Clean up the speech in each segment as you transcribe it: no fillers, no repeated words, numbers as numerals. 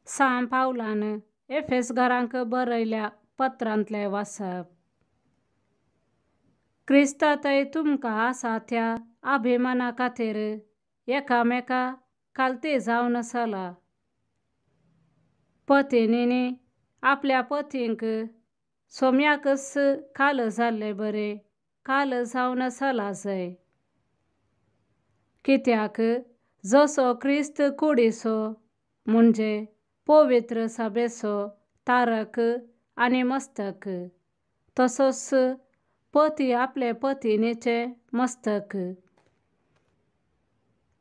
सांब पावलान एफेस घरांक बरयल्या पत्रांतले वाचप. क्रिस्तांतय तुमकां आसा त्या अभिमाना खातीर एकामेका खालती जावन चला. पत्नींनी आपल्या पतींक सोम्याकच खाल जाल्ले बरे खाल जावन चला जाय. कित्याक जसो क्रिस्त कुडीचो म्हणजे पवित्र सभेचो तारक आनी मस्तक, तसोच पती आपले पत्नीचे मस्तक.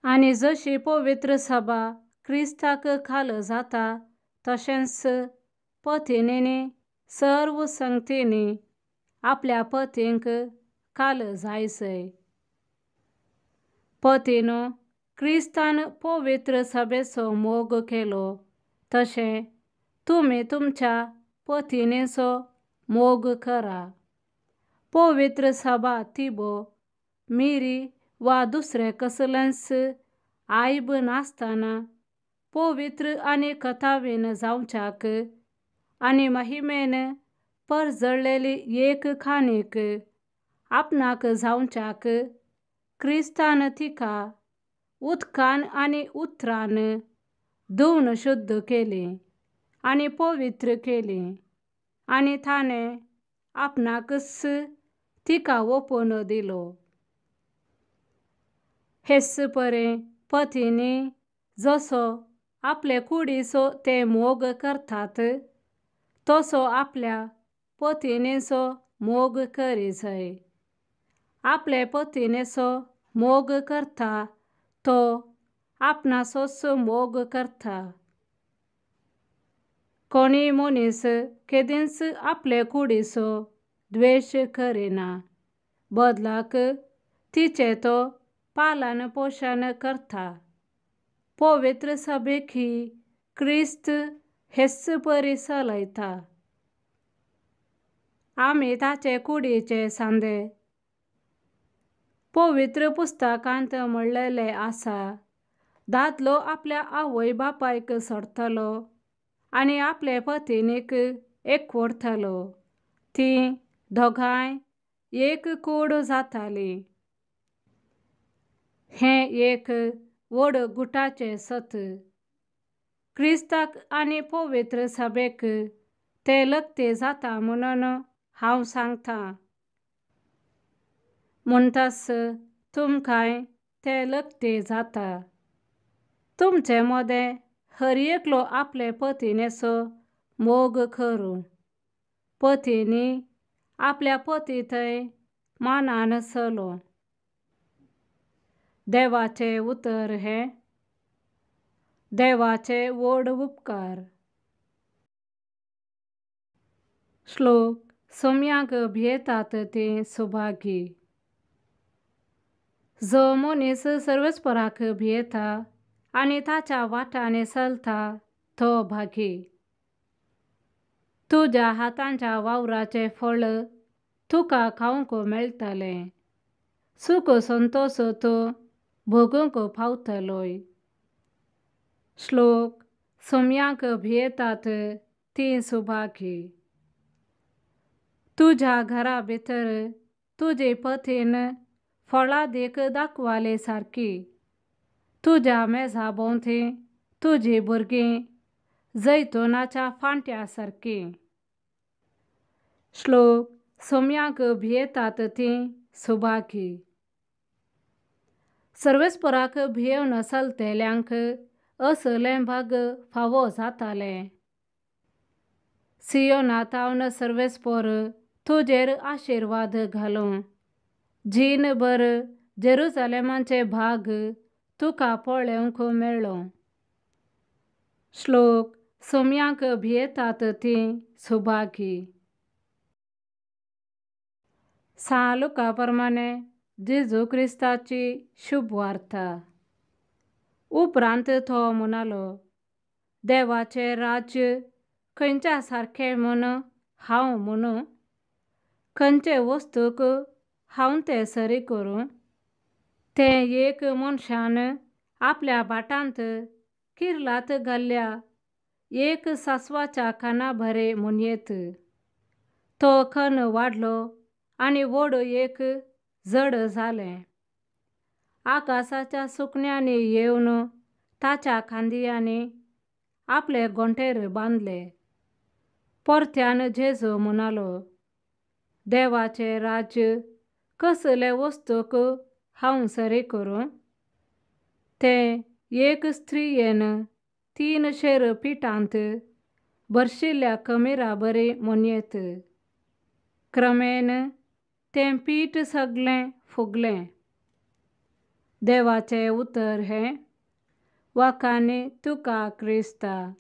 आनी जशी पवित्र सभा क्रिस्ताक खाल जाता तशेंच पत्नींनी सर्व संगतींनी आपल्या पतींक खाल जायचें. पतीनो क्रिस्तान पवित्र सभेचो मोग केलो तशें तुमी तुमच्या पत्नीचो मोग करा. पवित्र सभा तिबो मिरी वा दुसरे कसलेंच आयब नासतना पवित्र आनी कथावीन जावच्याक आनी महिमेन परजळलेली एक खाणीक आपणाक जावच्याक क्रिस्तान तिका उदकान आनी उतरान धुवन शुद्ध केली आनी पवित्र केली आनी ताणें आपणाकच तिका ओपून दिलो. हेच परेन पत्नी जसो आपले कुडीचो ते मोग करतात तसो आपल्या पत्नीचो मोग करी जाय. आपले पत्नीचो मोग करता तो आपणाचोच मोग करता. कोणीय मनीस केदींच आपले कुडीचो द्वेश करिना, बदलाक तिचे तो पालन पोषण करता. पवित्र सभेकी क्रिस्त हेच परी चलयता. आमी ताचे कुडीचे सांदे. पवित्र पुस्तकांत म्हणलेले आसा, दादलो आपल्या आवय बापायक सोडतलो आनी आपले पत्नीक एकवटतलो. तीं दोगांय एक कूड जातालीं. हें एक व्हड गुटाचें सत. क्रिस्ताक आनी पवित्र सभेक ते लखते जाता म्हणून हांव सांगतां. म्हणटच तुमकांय ते लखते जाता. तुमचे मोदें हर एकलो आपले पत्नीचो मोग करूं. पत्नी आपल्या पती थंय मानान चलो. देवाचें उतर हें. देवाचे व्हड उपकार. श्लोक. सोम्यांक भियेतात तीं सुभागी. जो मनीस सर्वेस्पराक भियेता आनी ताच्या वाटांनी चलता तो भागी. तुज्या हातांच्या वावराचें फळ तुका खावंक मेळटलें. सूख संतोश तूं भोगूंक पावतलोय. श्लोक. सोम्यांक भियेतात तीं सुभागी. तुज्या घरा भितर तुजी पत्न फळां दीक दाखवाली सारकी. तुज्या मेजा भोंवतणी तुजीं भुरगीं जैतुनाच्या फांट्या सारकीं. श्लोक. सोम्यांक भियेतात तीं सुभागी. सर्वेस्पराक भियेवन चलतल्यांक असलें भाग फावो जातालें. सियोनांतावन सर्वेस्पर तुजेर आशिर्वाद घालूं. जीणभर जेरुसलेमाचे भाग तुका पळोवंक मेळ्ळो. श्लोक. सोम्यांक भियेतात तीं सुभागी. सा लुका प्रमाणे जेजू क्रिस्ताची शुभ वार्ता. उपरांत तो म्हणालो, देवाचें राज्य खंयच्या सारकें म्हूण हांव म्हणूं? खंयचे वस्तूक हांव तें सरी करूं? तें एक मनशान आपल्या भाटांत किर्लात घाल्ल्या एक सासवाच्या खाना भरे म्हणयेत. तो खण वाढलो आणि वड एक जड झाले. आकाशाच्या सुकण्याने येऊन ताच्या खांदियाने आपले गोंठेर बांधले. परत्यान जेजू म्हणालो, देवाचे राज्य कसले वस्तूक हांव सरी करूं? ते एक स्त्रियेन 3 शेर पिठांत भरशिल्ल्या खमीरा बरी म्हणयेत. क्रमेन तें पीठ सगळें फुगलें. देवाचे उतर हे, वखाणी तुका क्रिस्ता.